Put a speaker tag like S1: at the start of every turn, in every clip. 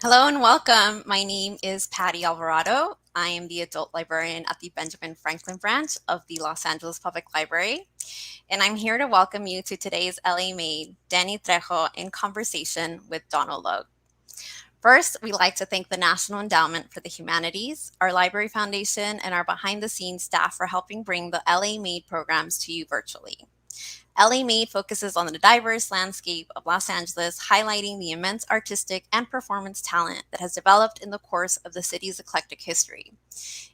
S1: Hello and welcome. My name is Patty Alvarado. I am the adult librarian at the Benjamin Franklin branch of the Los Angeles Public Library, and I'm here to welcome you to today's LA Made Danny Trejo in conversation with Donald Logue. First, we'd like to thank the National Endowment for the Humanities, our Library Foundation, and our behind the scenes staff for helping bring the LA Made programs to you virtually. LA Made focuses on the diverse landscape of Los Angeles, highlighting the immense artistic and performance talent that has developed in the course of the city's eclectic history.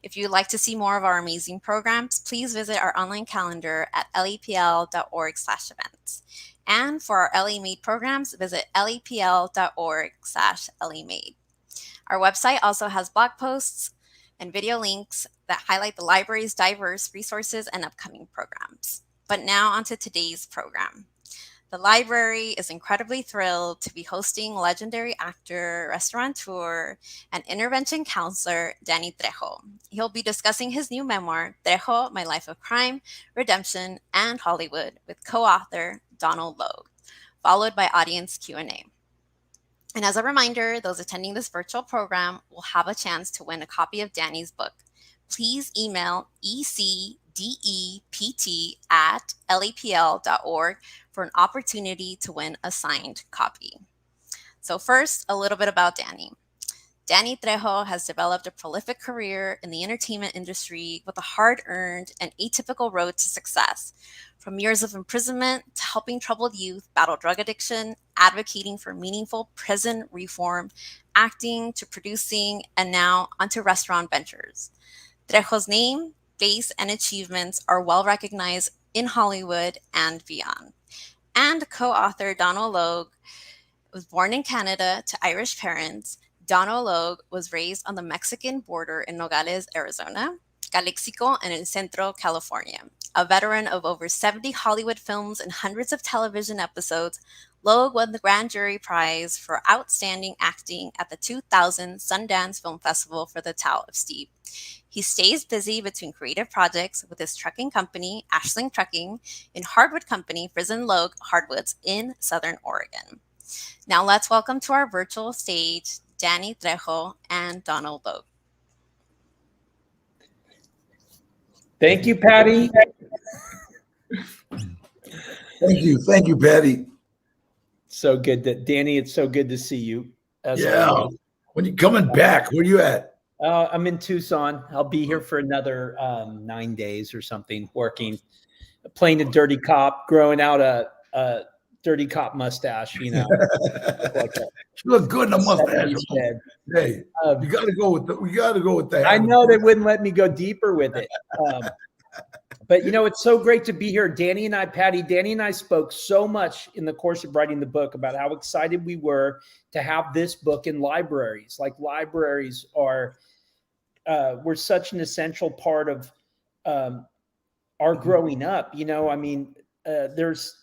S1: If you'd like to see more of our amazing programs, please visit our online calendar at lapl.org/events. And for our LA Made programs, visit lapl.org/LAMade. Our website also has blog posts and video links that highlight the library's diverse resources and upcoming programs. But now onto today's program. The library is incredibly thrilled to be hosting legendary actor, restaurateur, and intervention counselor Danny Trejo. He'll be discussing his new memoir, Trejo, My Life of Crime, Redemption, and Hollywood, with co-author Donald Logue, followed by audience Q&A. And as a reminder, those attending this virtual program will have a chance to win a copy of Danny's book. Please email ecdept@lapl.org for an opportunity to win a signed copy. So first, a little bit about Danny. Danny Trejo has developed a prolific career in the entertainment industry with a hard-earned and atypical road to success. From years of imprisonment to helping troubled youth battle drug addiction, advocating for meaningful prison reform, acting to producing, and now onto restaurant ventures. Trejo's name, face, and achievements are well recognized in Hollywood and beyond. And co-author Donald Logue was born in Canada to Irish parents. Donald Logue was raised on the Mexican border in Nogales, Arizona, Calexico, and El Centro, California. A veteran of over 70 Hollywood films and hundreds of television episodes, Logue won the Grand Jury Prize for Outstanding Acting at the 2000 Sundance Film Festival for The Tale of Steve. He stays busy between creative projects with his trucking company, Ashling Trucking, and hardwood company, Frisen Logue Hardwoods in Southern Oregon. Now let's welcome to our virtual stage Danny Trejo and Donald Logue.
S2: Thank you, Patty.
S3: Thank you, Patty.
S2: So good that Danny. It's so good to see you.
S3: When you coming back, where you at?
S2: I'm in Tucson. I'll be here for another 9 days or something, working, playing a dirty cop, growing out a dirty cop mustache. You know,
S3: like you look good in a mustache. Hey, you got to go with the. We got to go with that.
S2: I know they wouldn't let me go deeper with it. But, you know, it's so great to be here. Danny and I spoke so much in the course of writing the book about how excited we were to have this book in libraries. Like, libraries are, were such an essential part of our growing up. You know, I mean, there's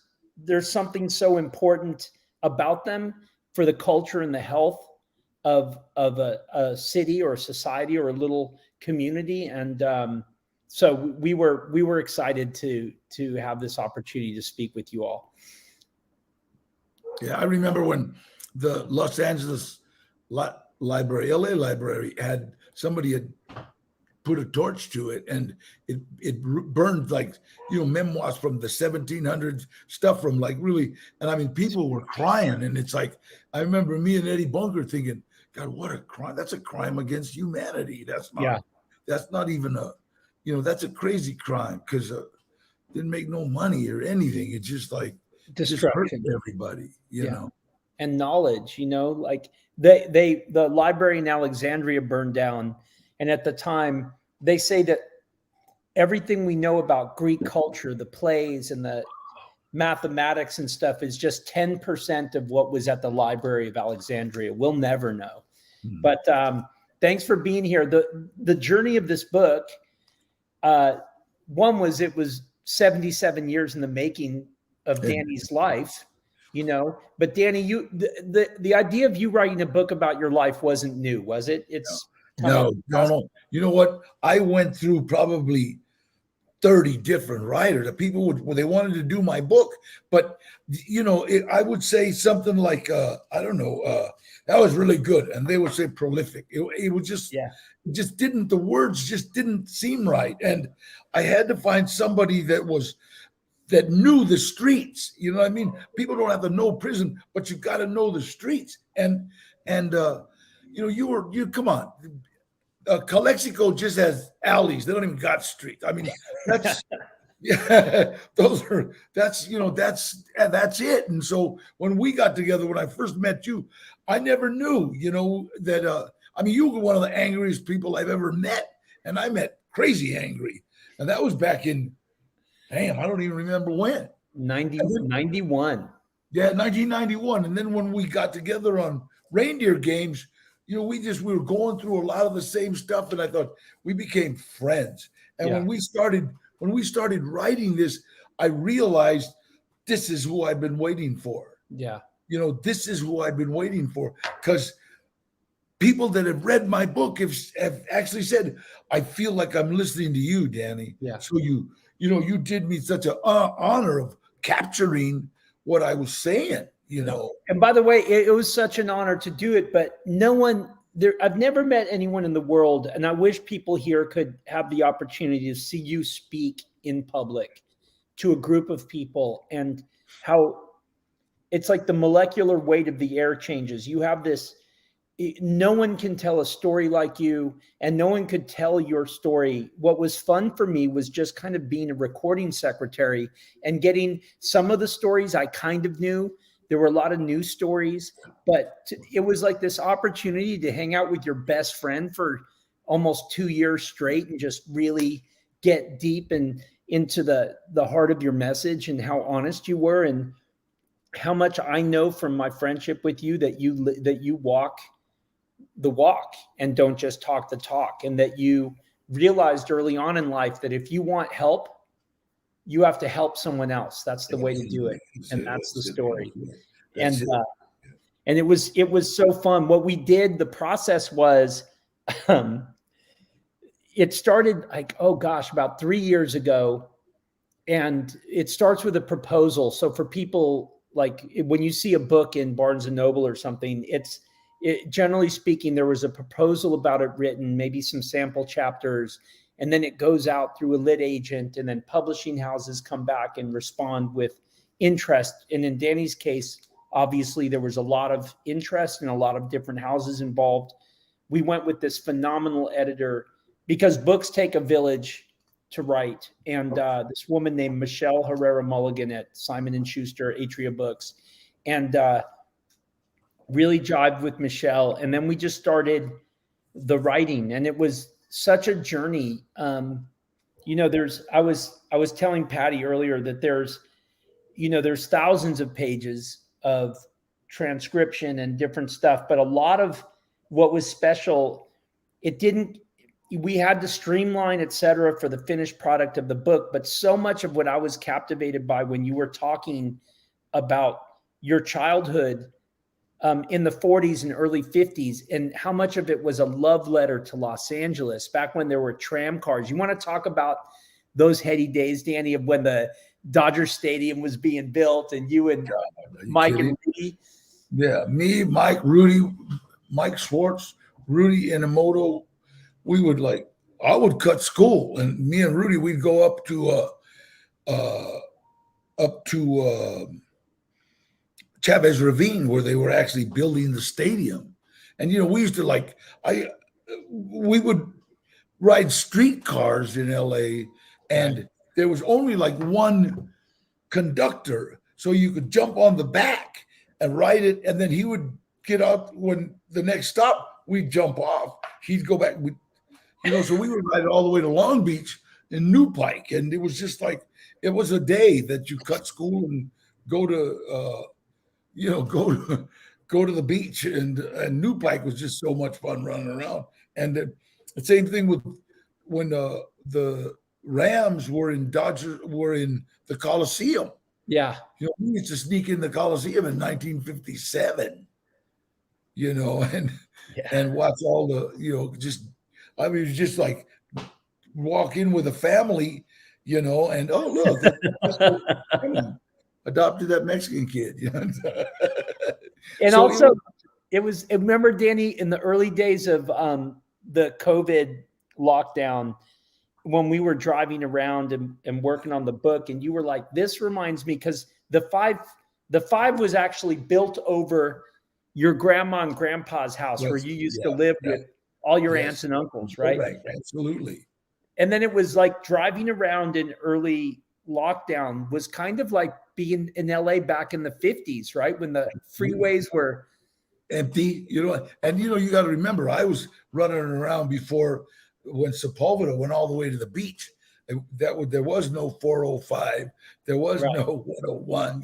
S2: something so important about them for the culture and the health of a city or a society or a little community. And, so we were excited to have this opportunity to speak with you all.
S3: Yeah, I remember when the Los Angeles Library, LA Library, had somebody had put a torch to it, and it burned, like, you know, memoirs from the 1700s, stuff from, like, really, and I mean, people were crying, and it's like, I remember me and Eddie Bunker thinking, God, what a crime! That's a crime against humanity. That's not even a. You know, that's a crazy crime because didn't make no money or anything. It's just like just hurting everybody, you know.
S2: And knowledge, you know, like the library in Alexandria burned down, and at the time they say that everything we know about Greek culture, the plays and the mathematics and stuff, is just 10% of what was at the Library of Alexandria. We'll never know. But thanks for being here. The journey of this book. One was, it was 77 years in the making of Danny's life, you know. But Danny, the idea of you writing a book about your life wasn't new, was it? It's
S3: no. You know what? I went through probably 30 different writers. The people they wanted to do my book, but you know, I would say something like I don't know, that was really good. And they would say prolific. It was just,
S2: Yeah.
S3: it just didn't, the words just didn't seem right. And I had to find somebody that knew the streets. You know what I mean? People don't have to know prison, but you got to know the streets. And you know, you come on. Calexico just has alleys. They don't even got streets. I mean, that's yeah, that's it. And so when we got together, when I first met you, I never knew, you know, that I mean, you were one of the angriest people I've ever met, and I met crazy angry, and that was back in, damn, I don't even remember when.
S2: 91.
S3: Yeah, 1991. And then when we got together on Reindeer Games, you know, we were going through a lot of the same stuff, and I thought we became friends. And
S2: Yeah.
S3: when we started writing this, I realized this is who I've been waiting for.
S2: Yeah.
S3: You know, this is who I've been waiting for, because people that have read my book have actually said, I feel like I'm listening to you, Danny.
S2: Yeah.
S3: So you did me such an honor of capturing what I was saying, you know.
S2: And by the way, it was such an honor to do it, but no one there, I've never met anyone in the world, and I wish people here could have the opportunity to see you speak in public to a group of people, and how it's like the molecular weight of the air changes. You have this, no one can tell a story like you, and no one could tell your story. What was fun for me was just kind of being a recording secretary and getting some of the stories I kind of knew. There were a lot of new stories, but it was like this opportunity to hang out with your best friend for almost 2 years straight and just really get deep and into the heart of your message, and how honest you were, and how much I know from my friendship with you that you walk the walk and don't just talk the talk, and that you realized early on in life that if you want help, you have to help someone else. That's the way to do it. And that's the story. And it was so fun. What we did, the process was, it started like, oh gosh, about 3 years ago. And it starts with a proposal. So for people, like when you see a book in Barnes and Noble or something, generally speaking, there was a proposal about it written, maybe some sample chapters, and then it goes out through a lit agent, and then publishing houses come back and respond with interest. And in Danny's case, obviously there was a lot of interest and a lot of different houses involved. We went with this phenomenal editor, because books take a village to write. And this woman named Michelle Herrera Mulligan at Simon & Schuster, Atria Books, and really jived with Michelle. And then we just started the writing, and it was such a journey. You know, I was telling Patty earlier that there's thousands of pages of transcription and different stuff, but a lot of what was special, we had to streamline, et cetera, for the finished product of the book. But so much of what I was captivated by when you were talking about your childhood in the 40s and early 50s, and how much of it was a love letter to Los Angeles back when there were tram cars. You want to talk about those heady days, Danny, of when the Dodger Stadium was being built, and you and Mike and Rudy?
S3: Yeah, me, Mike, Rudy, Mike Schwartz, Rudy Inamoto. I would cut school, and me and Rudy, we'd go up to Chavez Ravine, where they were actually building the stadium. And, we used to we would ride streetcars in LA, and there was only like one conductor. So you could jump on the back and ride it. And then he would get out when the next stop, we'd jump off. He'd go back. So we would ride it all the way to Long Beach in New Pike. And it was just like, it was a day that you cut school and go to, go to the beach, and New Pike was just so much fun running around. And the same thing with when the Rams were in the Coliseum.
S2: Yeah.
S3: We used to sneak in the Coliseum in 1957, and watch all the, it was just like walk in with a family, and oh, look, adopted that Mexican kid.
S2: And so also, remember, Danny, in the early days of the COVID lockdown, when we were driving around and working on the book, and you were like, this reminds me, because the five was actually built over your grandma and grandpa's house, where you used to live with all your aunts and uncles, right?
S3: Right, absolutely.
S2: And then it was like driving around in early lockdown was kind of like being in LA back in the 50s, right? When the freeways were
S3: empty, and you got to remember, I was running around before when Sepulveda went all the way to the beach. There was no 405, there was no 101,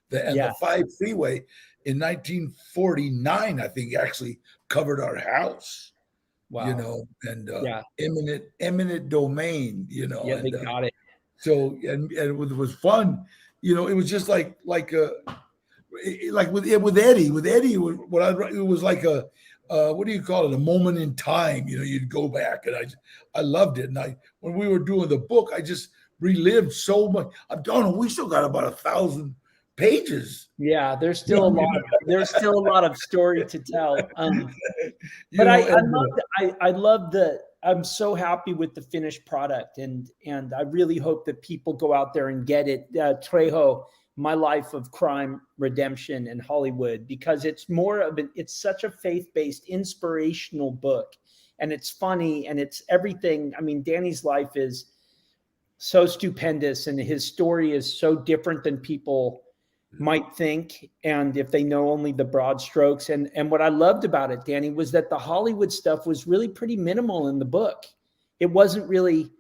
S3: the 5 freeway in 1949, I think, actually covered our house.
S2: Wow.
S3: And eminent domain,
S2: Yeah, they got it.
S3: So and it was fun, it was just like with Eddie. With Eddie, it was like a what do you call it? A moment in time. You'd go back, and I loved it. And when we were doing the book, I just relived so much. I don't know. We still got about 1,000 pages.
S2: Yeah, there's still a lot. There's still a lot of story to tell. But I love the. I'm so happy with the finished product, and I really hope that people go out there and get it. Trejo, My Life of Crime, Redemption in Hollywood, because it's more of it's such a faith-based, inspirational book, and it's funny, and it's everything. I mean, Danny's life is so stupendous, and his story is so different than people might think, and if they know only the broad strokes. And what I loved about it, Danny, was that the Hollywood stuff was really pretty minimal in the book. It wasn't really,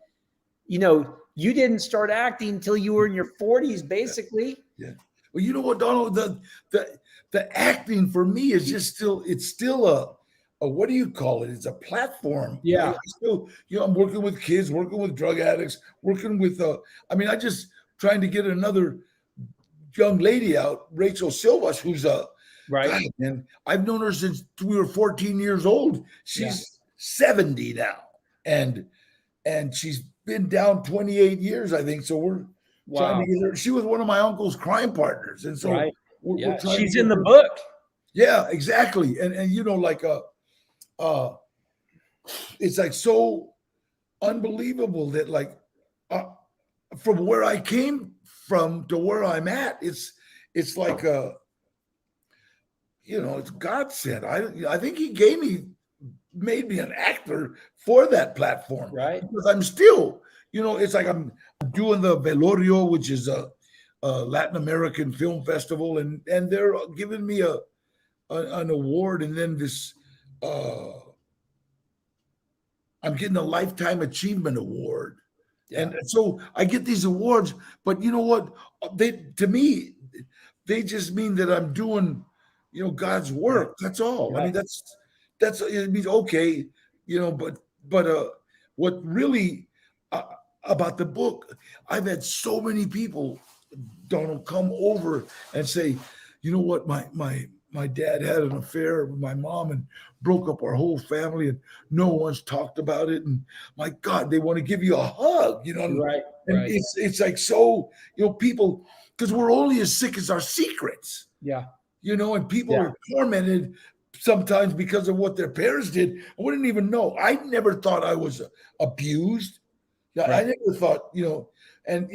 S2: you didn't start acting until you were in your 40s, basically.
S3: Yeah. Well, you know what, Donald, the acting for me is just still a what do you call it? It's a platform.
S2: Yeah.
S3: I'm working with kids, working with drug addicts, working with I just trying to get another young lady out, Rachel Silvas, who's
S2: right.
S3: And I've known her since we were 14 years old. She's 70 now, and she's been down 28 years, I think. So we're trying to get her. She was one of my uncle's crime partners, and so we're trying
S2: she's
S3: to
S2: in the book.
S3: Yeah, exactly. And it's like so unbelievable that from where I came from to where I'm at, it's like it's God sent. I think He made me an actor for that platform,
S2: right?
S3: Because I'm still, it's like I'm doing the Velorio, which is a Latin American film festival, and they're giving me an award, and then this I'm getting a Lifetime Achievement Award. Yeah. And so I get these awards, but you know what? To me, they just mean that I'm doing, God's work. That's all. Right. I mean, that's it means okay, but what really about the book, I've had so many people, Donald, come over and say, you know what, my dad had an affair with my mom and broke up our whole family, and no one's talked about it. And my God, they want to give you a hug,
S2: Right.
S3: And it's like, so, people, because we're only as sick as our secrets.
S2: Yeah.
S3: And people are tormented sometimes because of what their parents did. I wouldn't even know. I never thought I was abused. Right. I never thought, and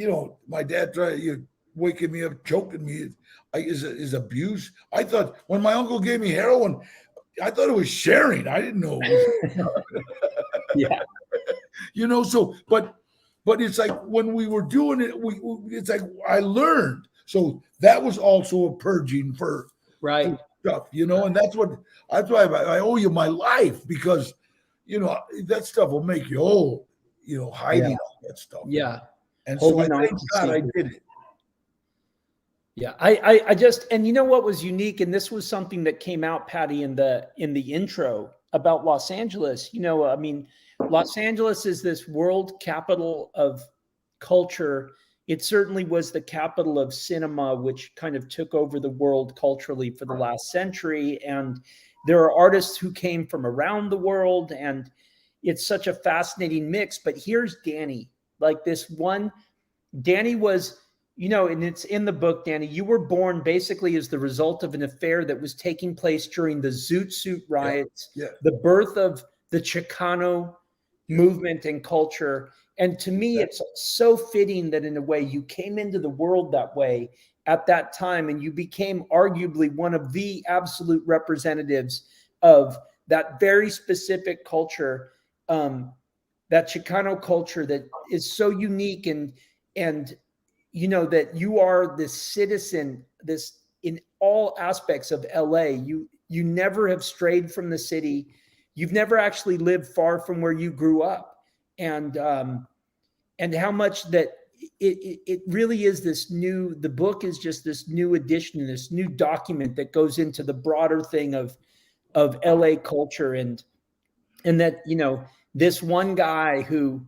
S3: my dad tried waking me up, choking me is abuse. I thought when my uncle gave me heroin, I thought it was sharing. I didn't know.
S2: Yeah.
S3: So, but it's like when we were doing it, it's like I learned. So that was also a purging for stuff, and that's why I owe you my life, because, that stuff will make you old, hiding all that stuff.
S2: Yeah.
S3: And so I thank God I did it.
S2: Yeah, I just, and what was unique, and this was something that came out, Patty, in the intro about Los Angeles. Los Angeles is this world capital of culture. It certainly was the capital of cinema, which kind of took over the world culturally for the last century. And there are artists who came from around the world, and it's such a fascinating mix. But here's Danny, like this one, Danny was you know, and it's in the book, Danny, you were born basically as the result of an affair that was taking place during the Zoot Suit riots,
S3: Yeah.
S2: the birth of the Chicano movement and culture. And to me, it's so fitting that in a way you came into the world that way at that time, and you became arguably one of the absolute representatives of that very specific culture, that Chicano culture that is so unique, and you know that you are this citizen, this in all aspects of LA. You never have strayed from the city. You've never actually lived far from where you grew up, and how much that it really is this new. The book is just this new addition, this new document that goes into the broader thing of LA culture, and that, you know, this one guy who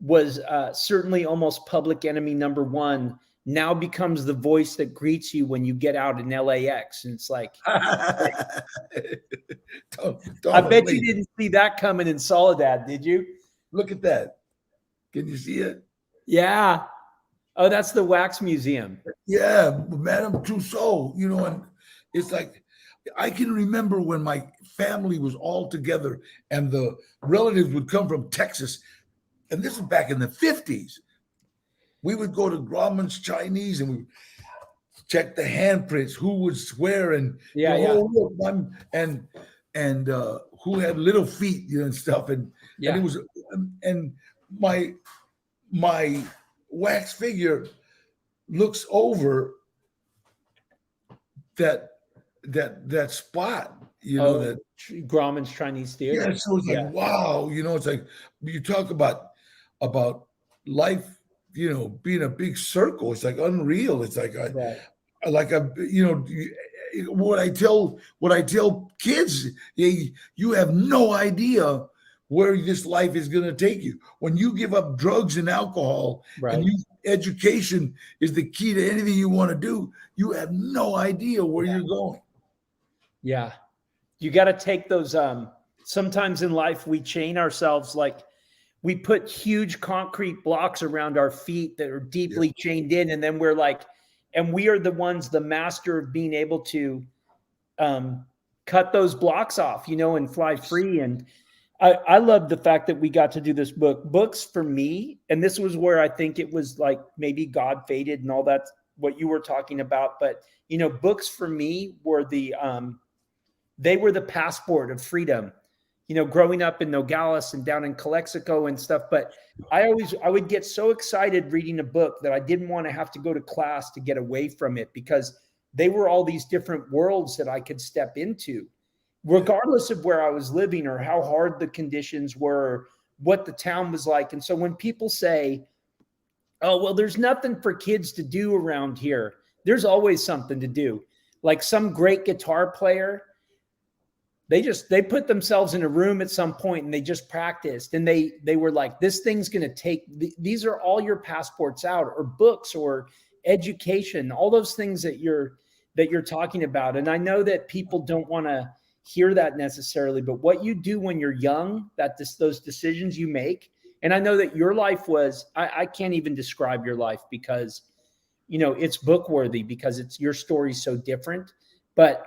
S2: was certainly almost public enemy number one now becomes the voice that greets you when you get out in LAX. And it's like, I bet you didn't see that coming in Soledad, did you?
S3: Look at that. Can you see it?
S2: Yeah. Oh, that's the Wax Museum.
S3: Yeah, Madame Tussauds, you know, and it's like, I can remember when my family was all together and the relatives would come from Texas. And this was back in the 50s. We would go to Grauman's Chinese and we would check the handprints, who would swear, and
S2: Yeah,
S3: you know, look, and who had little feet, you know, and stuff. And
S2: Yeah.
S3: and it was, and my wax figure looks over that spot, you know, that
S2: Grauman's Chinese Theater.
S3: yeah, so it's like, wow, you know, it's like you talk about life, you know, being a big circle. It's like unreal. It's like you know, what I tell kids, you have no idea where this life is going to take you when you give up drugs and alcohol, and education is the key to anything you want to do. You have no idea where you're going.
S2: Yeah. You got to take those. Sometimes in life, we chain ourselves, like we put huge concrete blocks around our feet that are deeply chained in. And then we're like, and we are the ones, the master of being able to cut those blocks off, you know, and fly free. And I love the fact that we got to do this book. Books for me, and this was where I think it was like maybe God faded and all that, what you were talking about. But, you know, books for me were they were the passport of freedom, you know, growing up in Nogales and down in Calexico and stuff. But I would get so excited reading a book that I didn't want to have to go to class to get away from it, because they were all these different worlds that I could step into, regardless of where I was living or how hard the conditions were, what the town was like. And so when people say, oh, well, there's nothing for kids to do around here, there's always something to do. Like some great guitar player, they put themselves in a room at some point and they just practiced, and they were like, this thing's going to take, these are all your passports out, or books or education, all those things that you're talking about. And I know that people don't want to hear that necessarily, but what you do when you're young, those decisions you make. And I know that your life was, I can't even describe your life, because, you know, it's book worthy, because your story's so different. But,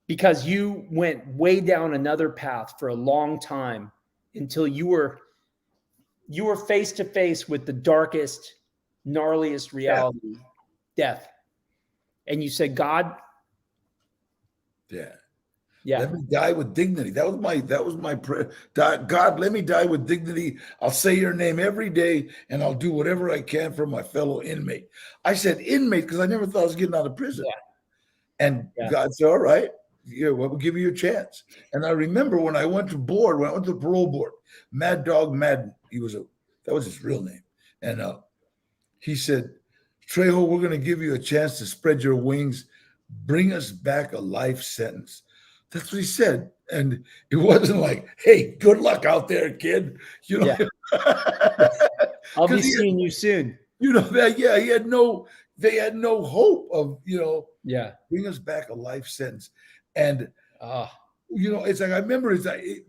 S2: because you went way down another path for a long time until you were face to face with the darkest, gnarliest reality, death. And you said, God,
S3: let me die with dignity. That was my prayer. God, let me die with dignity. I'll say your name every day, and I'll do whatever I can for my fellow inmate. I said inmate because I never thought I was getting out of prison. And God said, all right, we'll give you a chance. And I remember when I went to the parole board, Mad Dog Madden, that was his real name. And he said, Trejo, we're going to give you a chance to spread your wings. Bring us back a life sentence. That's what he said. And it wasn't like, hey, good luck out there, kid. You know,
S2: I'll be seeing you soon.
S3: You know that, they had no hope of, you know, bring us back a life sentence. And, you know, it's like, I remember, it's like,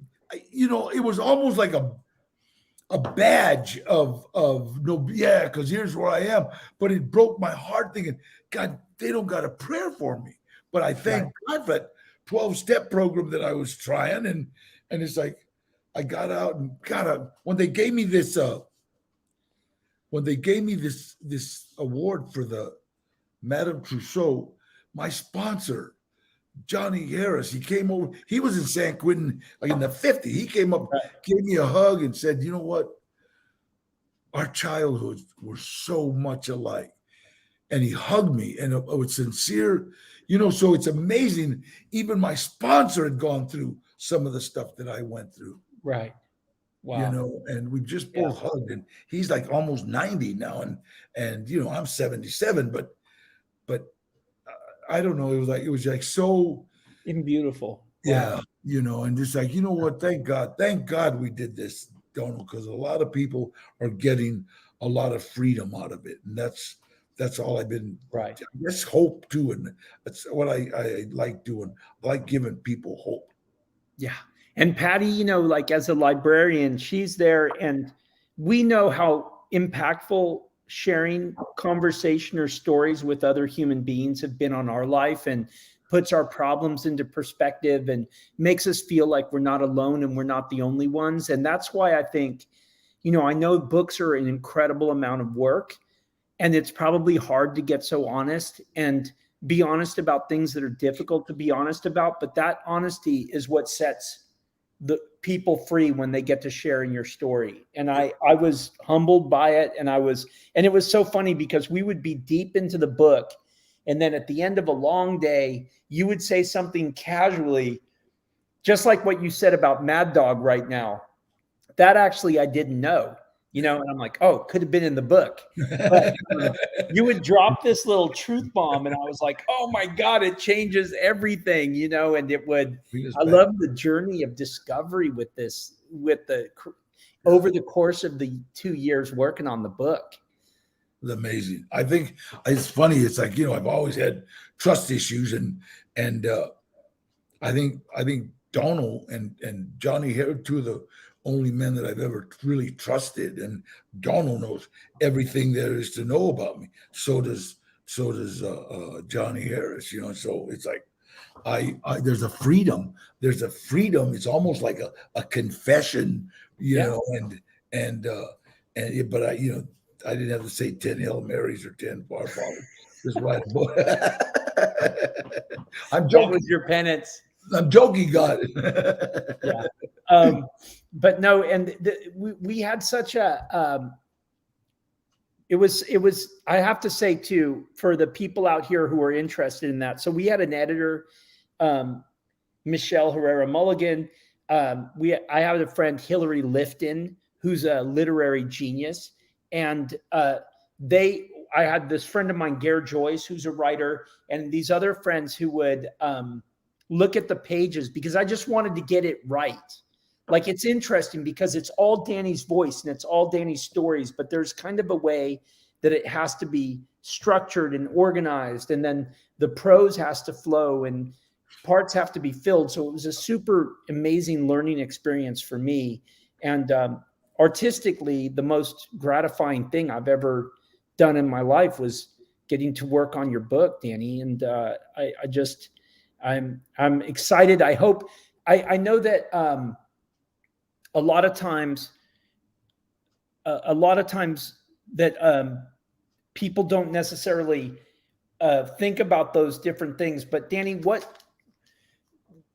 S3: you know, it was almost like a badge of no, yeah, because here's where I am. But it broke my heart thinking, God, they don't got a prayer for me. But I thank God for that 12-step program that I was trying, and it's like I got out and when they gave me this this award for the Madame Trousseau, my sponsor, Johnny Harris, he came over. He was in San Quentin like in the 50s. He came up, gave me a hug, and said, "You know what? Our childhoods were so much alike." And he hugged me, and it was sincere. So it's amazing. Even my sponsor had gone through some of the stuff that I went through.
S2: Right. Wow.
S3: And we just both hugged, and he's like almost 90 now, and I'm 77, but I don't know. It was like so
S2: even beautiful.
S3: Yeah. Wow. And just like, what? Thank God we did this, Donald, because a lot of people are getting a lot of freedom out of it. And that's all I've been,
S2: right.
S3: I guess hope too. And that's what I like doing. I like giving people hope.
S2: Yeah. And Patty, like as a librarian, she's there, and we know how impactful sharing conversation or stories with other human beings have been on our life, and puts our problems into perspective and makes us feel like we're not alone and we're not the only ones. And that's why I think, I know books are an incredible amount of work, and it's probably hard to get so honest and be honest about things that are difficult to be honest about. But that honesty is what sets the people free when they get to share in your story. And I was humbled by it. And it was so funny because we would be deep into the book, and then at the end of a long day, you would say something casually, just like what you said about Mad Dog right now. That actually I didn't know, and I'm like, oh, could have been in the book. But you would drop this little truth bomb, and I was like, oh my God, it changes everything, and it would. I love the journey of discovery with this, over the course of the 2 years working on the book.
S3: It's amazing. I think it's funny. It's like, I've always had trust issues, and I think Donald and Johnny Harris, two of the only men that I've ever really trusted, and Donald knows everything there is to know about me. So does Johnny Harris. So it's like there's a freedom. It's almost like a confession, but I didn't have to say 10 Hail Marys or 10 Far Fathers. Just write a book. I'm joking.
S2: What was your penance?
S3: I'm joking, God.
S2: Yeah. But no, and we had such a. It was. I have to say too, for the people out here who are interested in that. So we had an editor, Michelle Herrera Mulligan. I have a friend, Hillary Lifton, who's a literary genius. And I had this friend of mine, Gare Joyce, who's a writer, and these other friends who would look at the pages, because I just wanted to get it right. Like, it's interesting because it's all Danny's voice and it's all Danny's stories, but there's kind of a way that it has to be structured and organized, and then the prose has to flow and parts have to be filled. So it was a super amazing learning experience for me. And artistically, the most gratifying thing I've ever done in my life was getting to work on your book, Danny. And I'm excited. I hope, I know that a lot of times that people don't necessarily think about those different things. But Danny,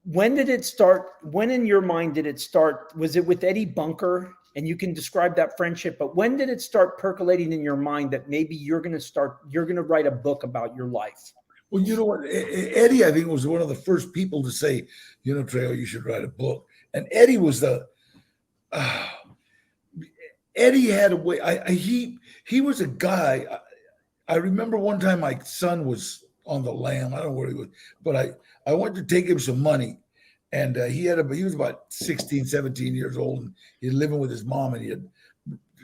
S2: when did it start? When in your mind did it start? Was it with Eddie Bunker? And you can describe that friendship, but when did it start percolating in your mind that maybe you're going to write a book about your life?
S3: Well, you know what? Eddie, I think, was one of the first people to say, Trejo, you should write a book. And Eddie was Eddie had a way. He was a guy. I remember one time my son was on the lam. I don't know where he was, but I went to take him some money. And he was about 16, 17 years old, and he was living with his mom, and he had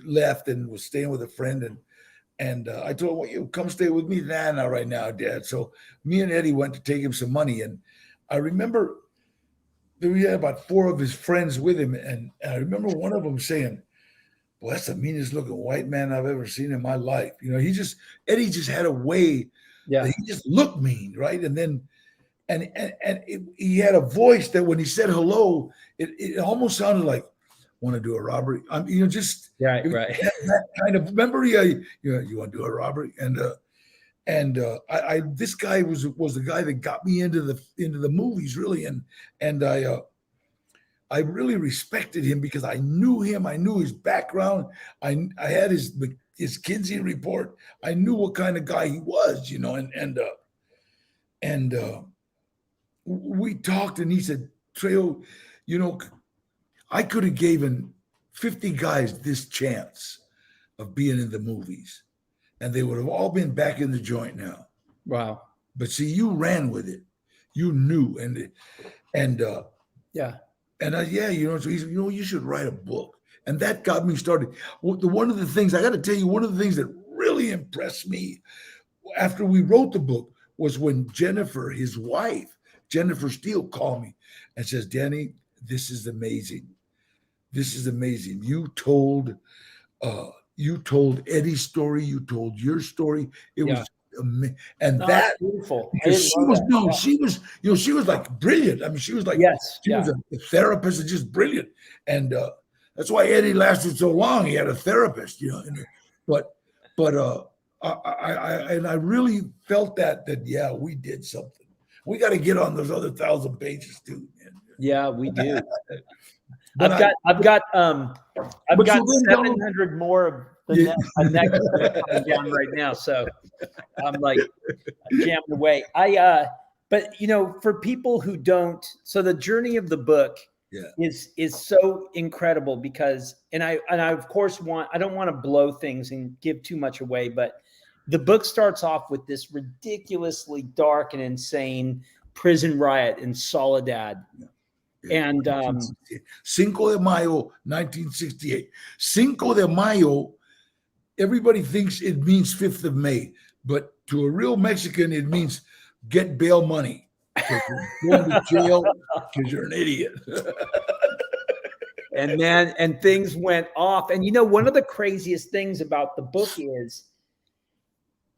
S3: left and was staying with a friend. And I told him, well, you come stay with me. Not right now, Dad. So me and Eddie went to take him some money. And I remember that we had about 4 of his friends with him. And I remember one of them saying, boy, that's the meanest looking white man I've ever seen in my life. You know, Eddie just had a way
S2: Yeah.
S3: that he just looked mean, right? And then, he had a voice that when he said hello, it almost sounded like, want to do a robbery? You know, just
S2: Right. Right.
S3: that kind of, remember, you want to do a robbery? And I this guy was the guy that got me into the movies, really. And I really respected him because I knew him. I knew his background. I had his Kinsey report. I knew what kind of guy he was, you know. And we talked, and he said, Trejo, you know, I could have given 50 guys this chance of being in the movies, and they would have all been back in the joint now.
S2: Wow.
S3: But see, you ran with it. You knew, and
S2: yeah.
S3: And yeah, you know, so he said, you know, you should write a book. And that got me started. One of the things, I got to tell you, one of the things that really impressed me after we wrote the book was when Jennifer, his wife, Jennifer Steele, called me and says, Danny, this is amazing. This is amazing. You told Eddie's story. You told your story. It was amazing. And that
S2: beautiful.
S3: Because she was, you know, she was like brilliant. I mean, she was like, she was a therapist and just brilliant. And that's why Eddie lasted so long. He had a therapist, you know. But I really felt that yeah, we did something. We got to get on those other 1,000 pages too, man.
S2: Yeah, we do. I've got 700 more of the next coming down right now. So I'm like jamming away. But you know, for people who don't, so the journey of the book is so incredible because, and I of course I don't want to blow things and give too much away, but the book starts off with this ridiculously dark and insane prison riot in Soledad. And
S3: Cinco de Mayo, 1968. Cinco de Mayo, everybody thinks it means 5th of May, but to a real Mexican, it means get bail money. You're going to jail because you're an idiot.
S2: and things went off. And you know, one of the craziest things about the book is,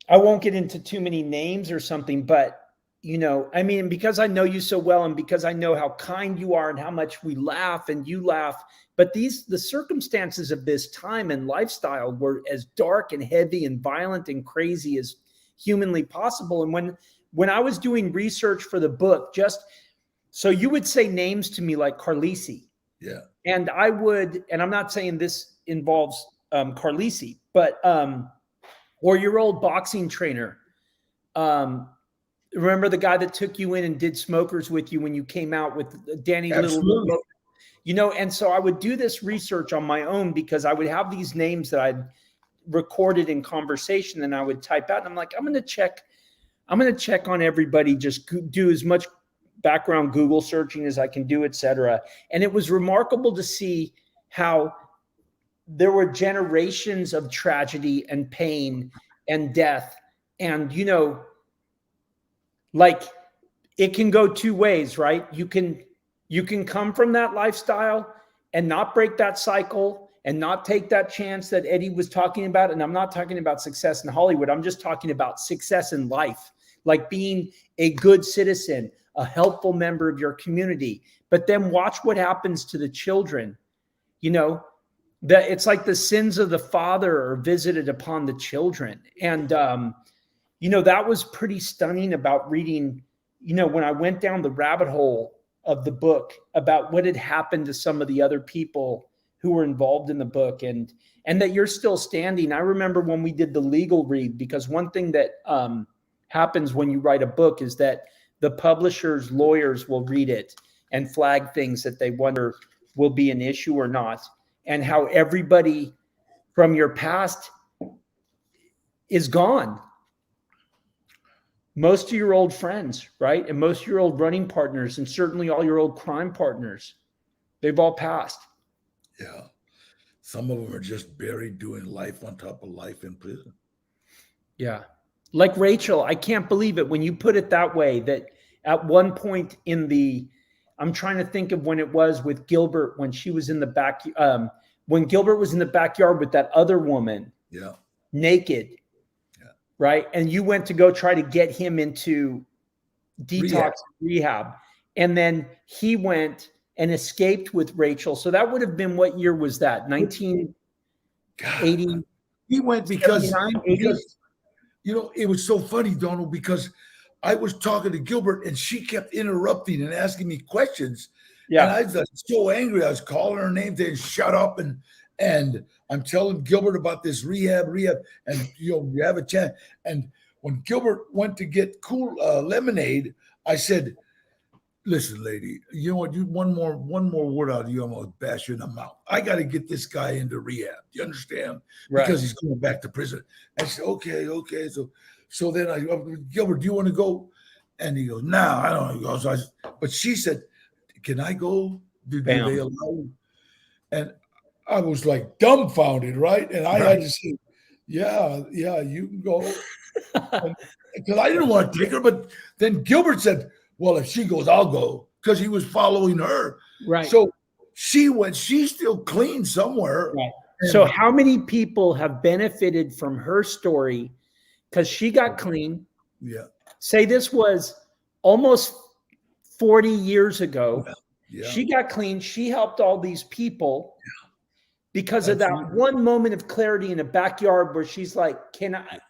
S2: I won't get into too many names or something, but you know, I mean, because I know you so well and because I know how kind you are and how much we laugh and you laugh, but the circumstances of this time and lifestyle were as dark and heavy and violent and crazy as humanly possible. And when I was doing research for the book, so you would say names to me like Carlisi.
S3: Yeah.
S2: And I would, and I'm not saying this involves Carlisi, but, or your old boxing trainer, remember the guy that took you in and did smokers with you when you came out with Danny
S3: Absolutely.
S2: Little, you know? And so I would do this research on my own because I would have these names that I'd recorded in conversation and I would type out. And I'm like, I'm going to check on everybody, just do as much background Google searching as I can do, et cetera. And it was remarkable to see how there were generations of tragedy and pain and death. And, you know, like it can go two ways, right? You can come from that lifestyle and not break that cycle and not take that chance that Eddie was talking about. And I'm not talking about success in Hollywood. I'm just talking about success in life, like being a good citizen, a helpful member of your community. But then watch what happens to the children. You know, that it's like the sins of the father are visited upon the children. And, you know, that was pretty stunning about reading, you know, when I went down the rabbit hole of the book about what had happened to some of the other people who were involved in the book and that you're still standing. I remember when we did the legal read, because one thing that happens when you write a book is that the publisher's lawyers will read it and flag things that they wonder will be an issue or not, and how everybody from your past is gone. Most of your old friends, right? And most of your old running partners, and certainly all your old crime partners, they've all passed.
S3: Yeah. Some of them are just buried doing life on top of life in prison.
S2: Yeah. Like Rachel, I can't believe it when you put it that way, that at one point I'm trying to think of when it was with Gilbert, when she was in the back, when Gilbert was in the backyard with that other woman,
S3: Yeah.
S2: naked,
S3: Yeah.
S2: right? And you went to go try to get him into detox rehab. And then he went and escaped with Rachel. So that would have been, what year was that? 1980.
S3: God, he went because
S2: 80?
S3: you know, it was so funny, Donald, because I was talking to Gilbert and she kept interrupting and asking me questions.
S2: Yeah.
S3: And I was so angry. I was calling her name, saying, shut up. And I'm telling Gilbert about this rehab. And, you know, you have a chance. And when Gilbert went to get cool lemonade, I said, listen, lady, you know what? You one more word out of you, I'm gonna bash you in the mouth. I got to get this guy into rehab. Do you understand?
S2: Right.
S3: Because he's going back to prison. I said, okay. So then Gilbert, do you want to go? And he goes, no, I don't want to go. But she said, can I go? Did they allow you? And I was like dumbfounded, right? And I had to say, yeah, you can go. Because I didn't want to take her. But then Gilbert said, well, if she goes, I'll go, because he was following her.
S2: Right.
S3: So she went, she's still clean somewhere.
S2: Right. So how many people have benefited from her story because she got clean?
S3: Yeah.
S2: Say this was almost 40 years ago.
S3: Yeah.
S2: She got clean. She helped all these people because of that one moment of clarity in a backyard where she's like,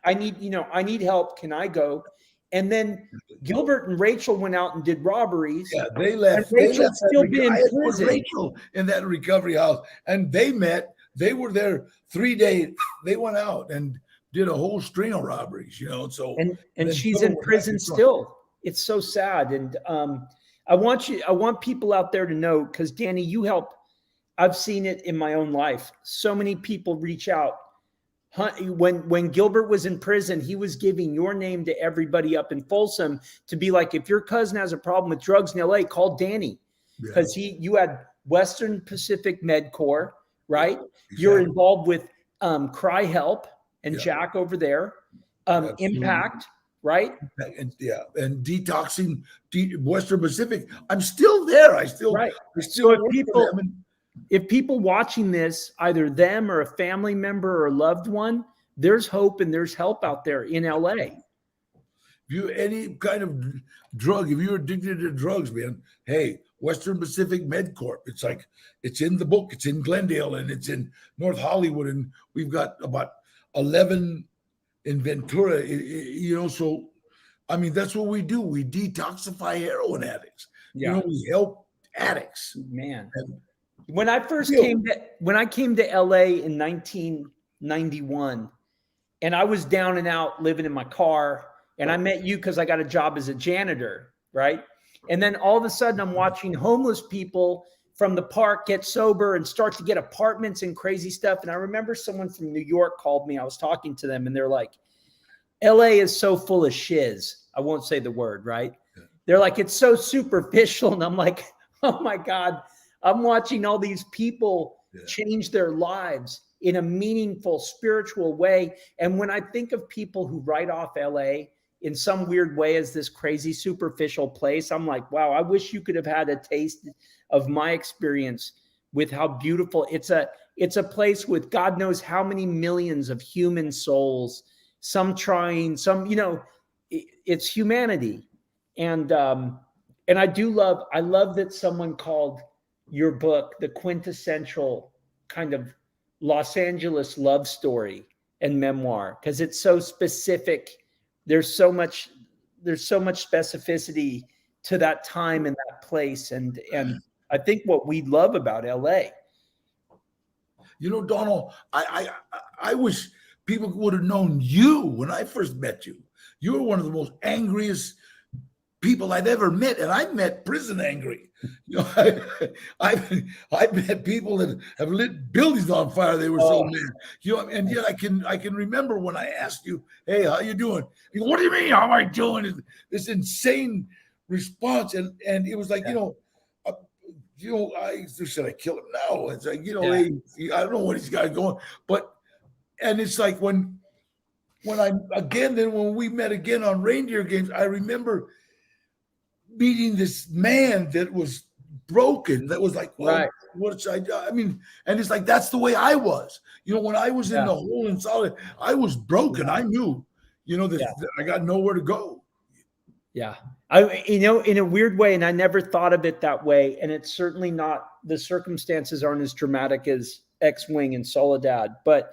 S2: I need help. Can I go? And then Gilbert and Rachel went out and did robberies.
S3: Yeah, they left.
S2: Rachel's still been in prison.
S3: Rachel in that recovery house, and they met. They were there 3 days. They went out and did a whole string of robberies. You know, so
S2: and she's in prison still. It's so sad. And I want people out there to know, because Danny, you help. I've seen it in my own life. So many people reach out. When Gilbert was in prison, he was giving your name to everybody up in Folsom to be like, if your cousin has a problem with drugs in LA, call Danny. Because you had Western Pacific MedCorps, right? Yeah, exactly. You're involved with Cry Help and Jack over there. Impact, right?
S3: And detoxing Western Pacific. I'm still there. So
S2: if people watching this, either them or a family member or a loved one, there's hope and there's help out there in LA.
S3: If you any kind of drug, if you're addicted to drugs, man, hey, Western Pacific MedCorp. It's like, it's in the book. It's in Glendale and it's in North Hollywood, and we've got about 11 in Ventura. You know, so I mean, that's what we do. We detoxify heroin addicts. Yeah. You know, we help addicts.
S2: Man. When I came to LA in 1991, and I was down and out living in my car, and I met you because I got a job as a janitor, right? And then all of a sudden I'm watching homeless people from the park get sober and start to get apartments and crazy stuff. And I remember someone from New York called me. I was talking to them and they're like, LA is so full of shiz. I won't say the word, right? Yeah. They're like, it's so superficial. And I'm like, oh my God. I'm watching all these people change their lives in a meaningful, spiritual way. And when I think of people who write off LA in some weird way as this crazy, superficial place, I'm like, wow, I wish you could have had a taste of my experience with how beautiful it's a place with God knows how many millions of human souls, some trying, some, you know, it's humanity. And I love that someone called your book the quintessential kind of Los Angeles love story and memoir, because it's so specific. There's so much specificity to that time and that place. And I think what we love about LA.
S3: You know, Donald, I wish people would have known you when I first met you. You were one of the most angriest people I've ever met, and I've met prison angry. You know, I've met people that have lit buildings on fire. They were so mad. You know, and yet I can remember when I asked you, "Hey, how you doing?" You go, "What do you mean? How am I doing?" This insane response, and it was like, should I kill him? No, it's like, hey, I don't know what he's got going, and it's like when we met again on reindeer games, I remember meeting this man that was broken. That was like, oh,
S2: Right.
S3: what should I do? I mean, and it's like that's the way I was. When I was in the hole in solid, I was broken. I knew, that I got nowhere to go.
S2: Yeah. In a weird way, and I never thought of it that way. And it's certainly not, the circumstances aren't as dramatic as X-Wing and Soledad, but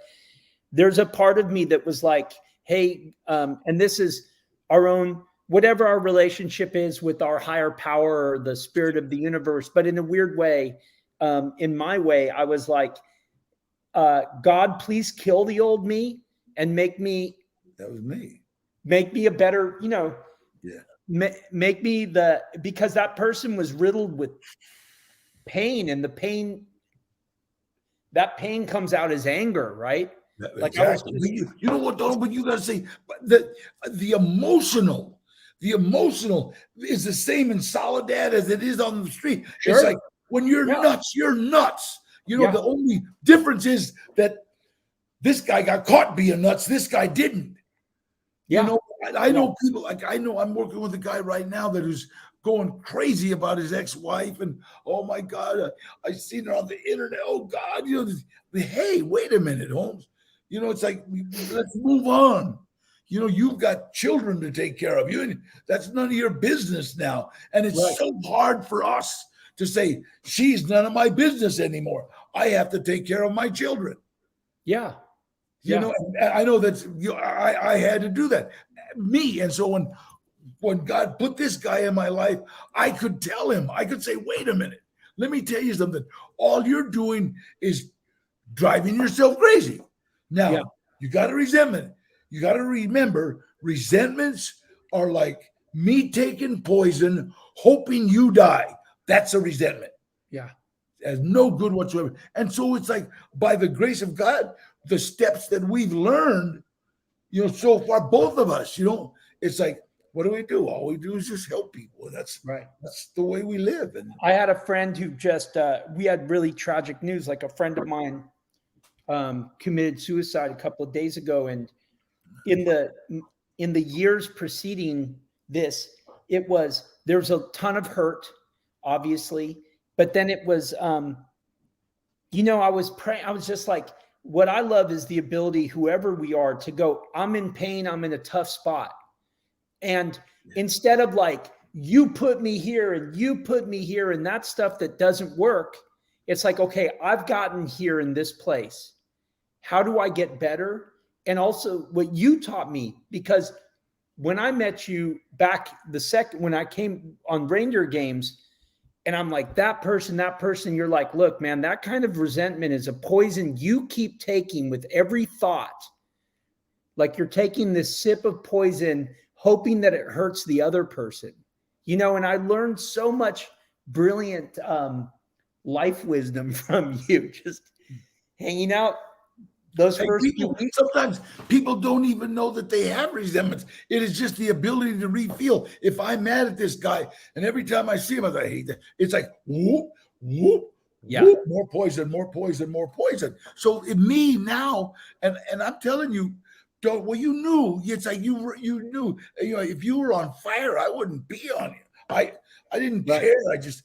S2: there's a part of me that was like, hey, and this is our own, whatever our relationship is with our higher power or the spirit of the universe. But in a weird way, in my way, I was like, God, please kill the old me and make me.
S3: That was me.
S2: Make me a better,
S3: Yeah.
S2: Make me because that person was riddled with pain, and that pain comes out as anger, right?
S3: Exactly. You know what, Donald? But you got to say the emotional is the same in Soledad as it is on the street.
S2: Sure.
S3: It's like when you're nuts, you're nuts. The only difference is that this guy got caught being nuts. This guy didn't.
S2: Yeah.
S3: I know people I'm working with a guy right now that is going crazy about his ex-wife, and oh my God, I seen her on the internet. Oh God, hey, wait a minute, Holmes. It's like, let's move on. You've got children to take care of. That's none of your business now. And it's so hard for us to say, she's none of my business anymore. I have to take care of my children.
S2: Yeah.
S3: I know that I had to do that. Me. And so when God put this guy in my life, I could tell him, I could say, wait a minute, let me tell you something. All you're doing is driving yourself crazy. Now, you got a resentment. You got to remember, resentments are like me taking poison, hoping you die. That's a resentment.
S2: Yeah.
S3: It has no good whatsoever. And so it's like, by the grace of God, the steps that we've learned, so far, both of us, it's like, what do? All we do is just help people. That's
S2: right.
S3: That's the way we live. And
S2: I had a friend who just, we had really tragic news. Like a friend of mine committed suicide a couple of days ago. And in the years preceding this, there was a ton of hurt, obviously, but then it was, I was praying. I was just like, what I love is the ability, whoever we are, to go, I'm in pain, I'm in a tough spot. And instead of like, you put me here and you put me here and that stuff that doesn't work, it's like, okay, I've gotten here in this place. How do I get better? And also what you taught me, because when I met you back when I came on Reindeer Games, and I'm like, that person, you're like, look, man, that kind of resentment is a poison you keep taking with every thought. Like you're taking this sip of poison, hoping that it hurts the other person, and I learned so much brilliant life wisdom from you, just hanging out those first
S3: sometimes people don't even know that they have resentments. It is just the ability to refeel. If I'm mad at this guy, and every time I see him, I hate that. It's like whoop, whoop, whoop, more poison, more poison, more poison. So me now, and I'm telling you, you knew. It's like you knew. If you were on fire, I wouldn't be on you. I didn't care. I just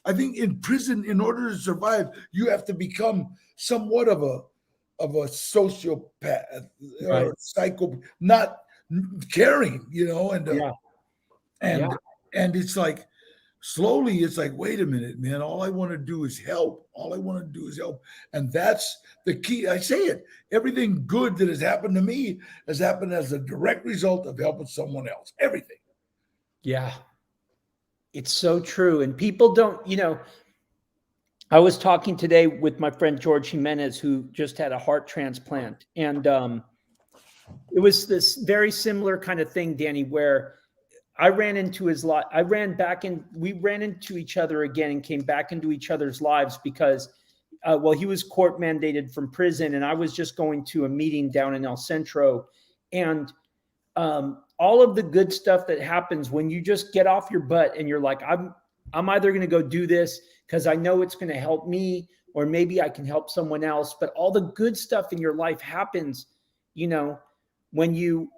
S3: I think in prison, in order to survive, you have to become somewhat of a sociopath or psycho, not caring, and it's like slowly, it's like, wait a minute, man, all I want to do is help. And that's the key. I say it. Everything good that has happened to me has happened as a direct result of helping someone else. Everything.
S2: Yeah. It's so true. And people don't, I was talking today with my friend George Jimenez, who just had a heart transplant. And it was this very similar kind of thing, Danny, where I ran into his life. We ran into each other again and came back into each other's lives because, he was court mandated from prison, and I was just going to a meeting down in El Centro. And all of the good stuff that happens when you just get off your butt and you're like, I'm either going to go do this because I know it's going to help me, or maybe I can help someone else. But all the good stuff in your life happens, when you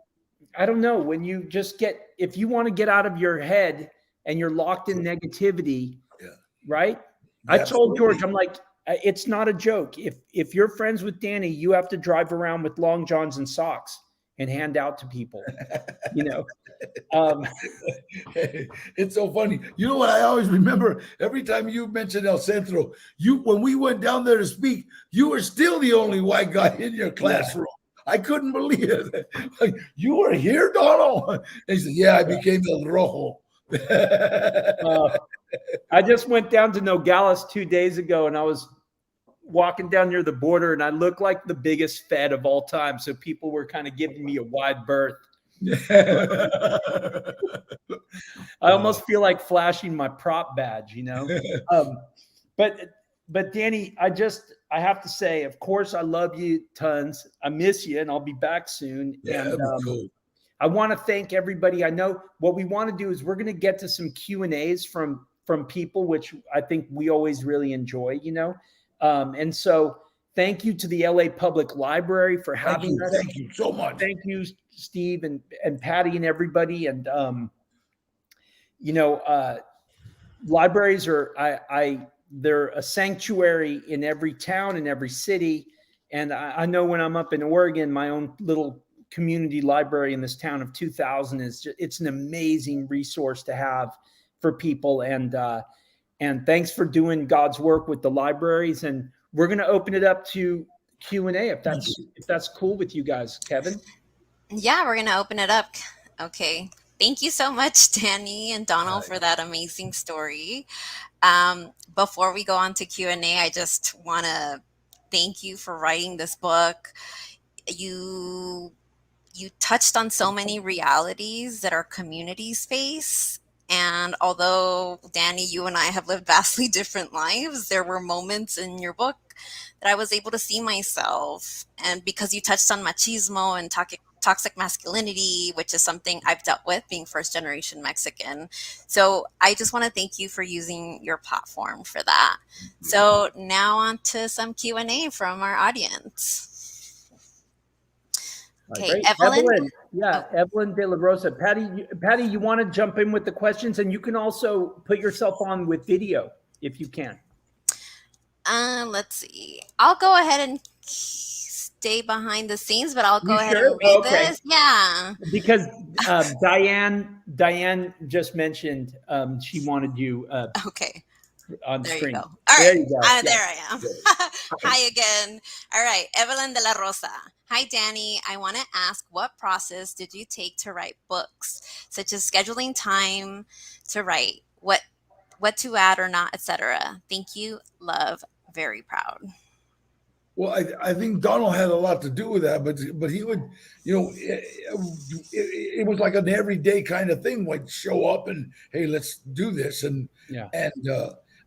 S2: just if you want to get out of your head and you're locked in negativity,
S3: Yeah.
S2: right?
S3: Yeah,
S2: I told George,
S3: absolutely.
S2: I'm like, it's not a joke. If you're friends with Danny, you have to drive around with long johns and socks and hand out to people, you know.
S3: It's so funny. You know what I always remember? Every time you mentioned El Centro, when we went down there to speak, you were still the only white guy in your classroom. I couldn't believe it. Like, you were here, Donald? And he said, yeah, I became El Rojo.
S2: I just went down to Nogales 2 days ago, and I was walking down near the border, and I looked like the biggest Fed of all time. So people were kind of giving me a wide berth. I almost feel like flashing my prop badge, you know. But Danny, I have to say, of course, I love you tons. I miss you, and I'll be back soon.
S3: Yeah,
S2: and
S3: that'd be cool.
S2: I want to thank everybody. I know what we want to do is we're going to get to some Q&As from people, which I think we always really enjoy, you know. And so thank you to the LA Public Library for having us.
S3: Thank you so much.
S2: Thank you, Steve and Patty and everybody. And you know, libraries are they're a sanctuary in every town, in every city. And I know when I'm up in Oregon, my own little community library in this town of 2,000 it's an amazing resource to have for people. And thanks for doing God's work with the libraries. And we're going to open it up to Q&A if that's cool with you guys, Kevin.
S1: Yeah, we're going to open it up. Okay. Thank you so much, Danny and Donald, for that amazing story. Before we go on to Q&A, I just want to thank you for writing this book. You touched on so many realities that our communities face. And although, Danny, you and I have lived vastly different lives, there were moments in your book that I was able to see myself. And because you touched on machismo and toxic masculinity, which is something I've dealt with being first generation Mexican. So I just want to thank you for using your platform for that. So now on to some Q&A from our audience. Okay, Evelyn.
S2: Yeah, Evelyn De La Rosa. Patty, you want to jump in with the questions, and you can also put yourself on with video if you can.
S1: Let's see. I'll go ahead and stay behind the scenes, but I'll go ahead and read this. Yeah.
S2: Because Diane just mentioned she wanted you
S1: okay.
S2: On
S1: there
S2: screen.
S1: You go. All right.
S2: There you go.
S1: There I am. Hi again. All right. Evelyn De La Rosa. Hi, Danny. I want to ask, what process did you take to write books, such as scheduling time to write, what to add or not, etc.? Thank you. Love. Very proud.
S3: Well, I think Donald had a lot to do with that, but he would, you know, it was like an everyday kind of thing. Like show up and hey, let's do this, and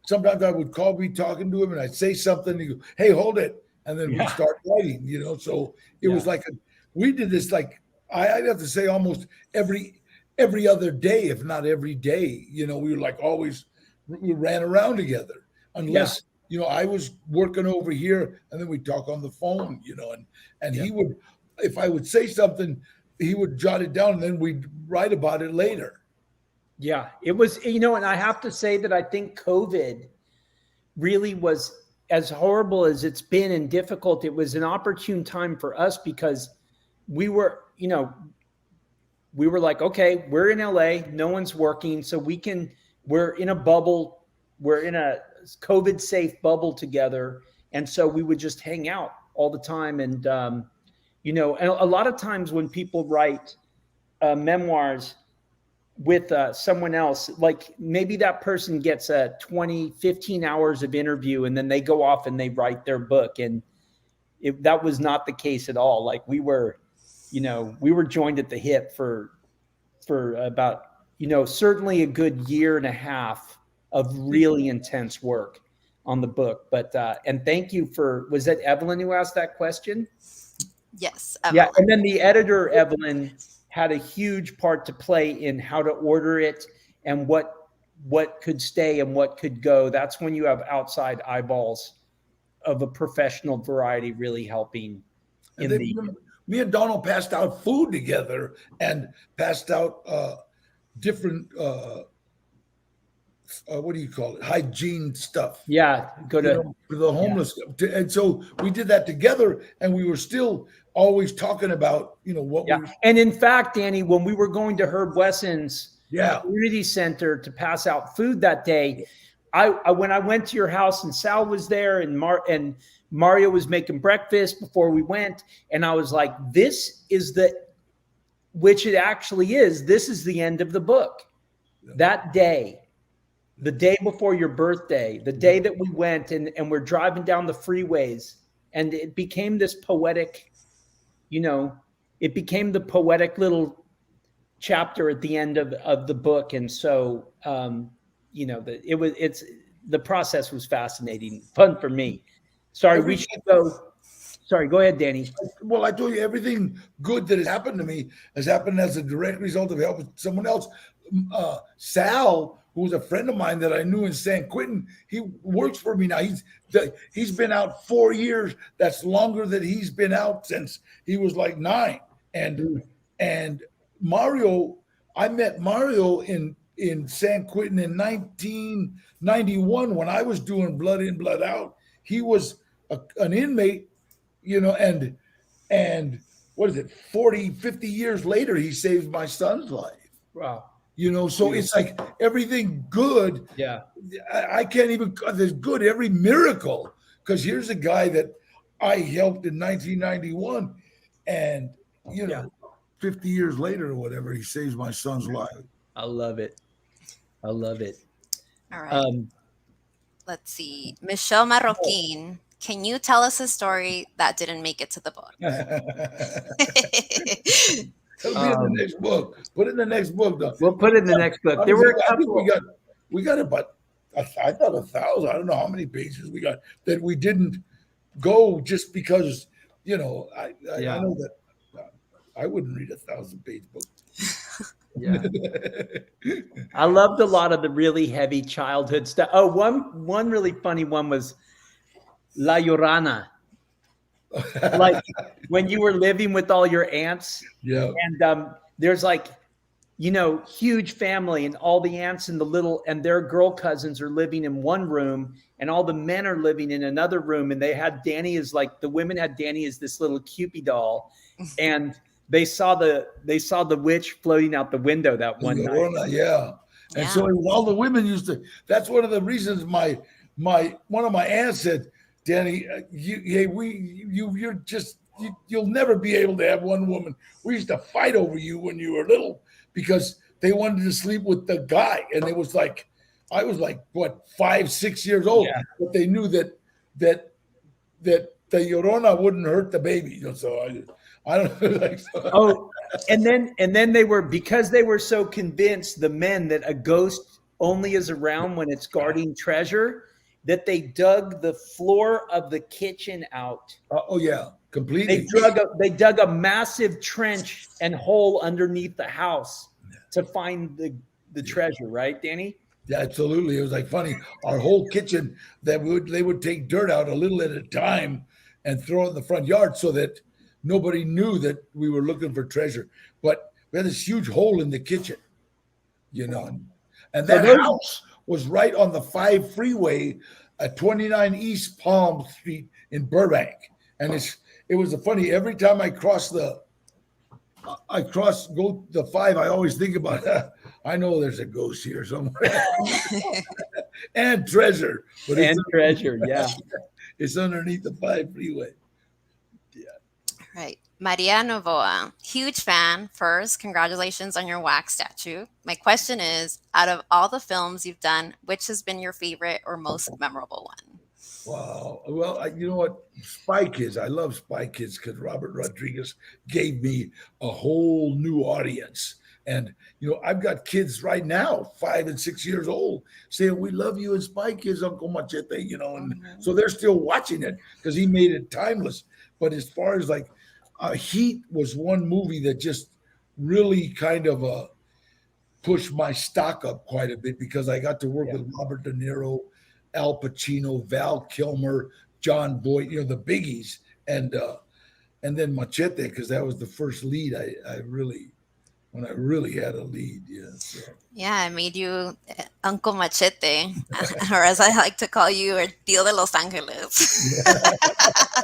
S3: sometimes I would be talking to him, and I'd say something, and he'd go, hey, hold it, and then we'd start writing, you know. So it was like we did this like I'd have to say almost every other day, if not every day. You know, we were like always we ran around together, unless. You know, I was working over here, and then we'd talk on the phone, you know, and he would, if I would say something, he would jot it down, and then we'd write about it later.
S2: Yeah, it was, you know, and I have to say that I think COVID really was, as horrible as it's been and difficult, it was an opportune time for us because we were, you know, we were like, okay, we're in LA, no one's working, so we're in a bubble, we're in a COVID safe bubble together. And so we would just hang out all the time. And, you know, and a lot of times when people write memoirs with someone else, like maybe that person gets 15 hours of interview and then they go off and they write their book. And that was not the case at all. Like we were, you know, we were joined at the hip for about, you know, certainly a good year and a half of really intense work on the book. But, and thank you was that Evelyn who asked that question?
S1: Yes. Evelyn.
S2: Yeah. And then the editor, Evelyn, had a huge part to play in how to order it and what could stay and what could go. That's when you have outside eyeballs of a professional variety really helping.
S3: Me and Donald passed out food together and passed out different what do you call it? Hygiene stuff.
S2: Yeah, go
S3: You
S2: to
S3: know, for the homeless. And so we did that together, and we were still always talking about, you know, what
S2: yeah.
S3: we.
S2: And in fact, Danny, when we were going to Herb Wesson's
S3: Yeah.
S2: community center to pass out food that day, I when I went to your house and Sal was there and Mario was making breakfast before we went, and I was like, this is which it actually is. This is the end of the book.
S3: Yeah.
S2: That day, the day before your birthday, the day that we went and we're driving down the freeways, and it became this poetic, you know, it became the poetic little chapter at the end of the book. And so, you know, the process was fascinating, fun for me. Sorry, we should go. Sorry, go ahead, Danny.
S3: Well, I told you everything good that has happened to me has happened as a direct result of helping someone else. Sal, who was a friend of mine that I knew in San Quentin, he works for me now. He's been out 4 years. That's longer than he's been out since he was like 9. And Mario, I met Mario in San Quentin in 1991 when I was doing Blood In, Blood Out. He was an inmate, you know, and what is it, 40, 50 years later, he saved my son's life.
S2: Wow.
S3: You know, so it's like everything good.
S2: Yeah.
S3: I can't even, there's good, every miracle. Because here's a guy that I helped in 1991. And, you know, 50 years later or whatever, he saves my son's life.
S2: I love it. I love it.
S1: All right. Let's see. Michelle Marroquin, can you tell us a story that didn't make it to the book?
S3: It'll be in the next book. Put it in the next book, though.
S2: We'll put it in the next book. There were a couple.
S3: We got about, I thought 1,000. I don't know how many pages we got that we didn't go just because, you know, I know that I wouldn't read 1,000-page book.
S2: Yeah. I loved a lot of the really heavy childhood stuff. Oh, one really funny one was La Llorona. Like when you were living with all your aunts.
S3: Yeah.
S2: And there's like, you know, huge family, and all the aunts and their girl cousins are living in one room, and all the men are living in another room. And they had Danny as like, the women had Danny as this little Cupid doll. And they saw the witch floating out the window that one night.
S3: Yeah. And so all the women used to, that's one of the reasons one of my aunts said, Danny, you'll never be able to have one woman. We used to fight over you when you were little because they wanted to sleep with the guy. And it was like, I was like, what, 5, 6 years old. Yeah. But they knew that the Llorona wouldn't hurt the baby. So I don't know. Like, so.
S2: Oh, and then they were, because they were so convinced, the men, that a ghost only is around when it's guarding treasure, that they dug the floor of the kitchen out.
S3: Oh yeah, completely.
S2: They dug a massive trench and hole underneath the house to find the treasure, right, Danny?
S3: Yeah, absolutely. It was like funny. Our whole kitchen, they would take dirt out a little at a time and throw it in the front yard so that nobody knew that we were looking for treasure. But we had this huge hole in the kitchen, you know. And that house was right on the 5 freeway at 29 East Palm Street in Burbank. And it was funny, every time I go the 5, I always think about, I know there's a ghost here somewhere. And treasure. But
S2: treasure, yeah.
S3: It's underneath the 5 freeway. Yeah.
S1: Right. Maria Novoa, huge fan. First, congratulations on your wax statue. My question is, out of all the films you've done, which has been your favorite or most memorable one?
S3: Wow. Well, you know what? Spy Kids. I love Spy Kids because Robert Rodriguez gave me a whole new audience. And, you know, I've got kids right now, 5 and 6 years old, saying, we love you in Spy Kids, Uncle Machete, you know. And so they're still watching it because he made it timeless. But as far as like, Heat was one movie that just really kind of pushed my stock up quite a bit because I got to work with Robert De Niro, Al Pacino, Val Kilmer, John Boyd, you know, the biggies, and then Machete, because that was the first lead I really when I really had a lead. Yeah. So.
S1: Yeah, I made you Uncle Machete, or as I like to call you, or Tío de Los Angeles.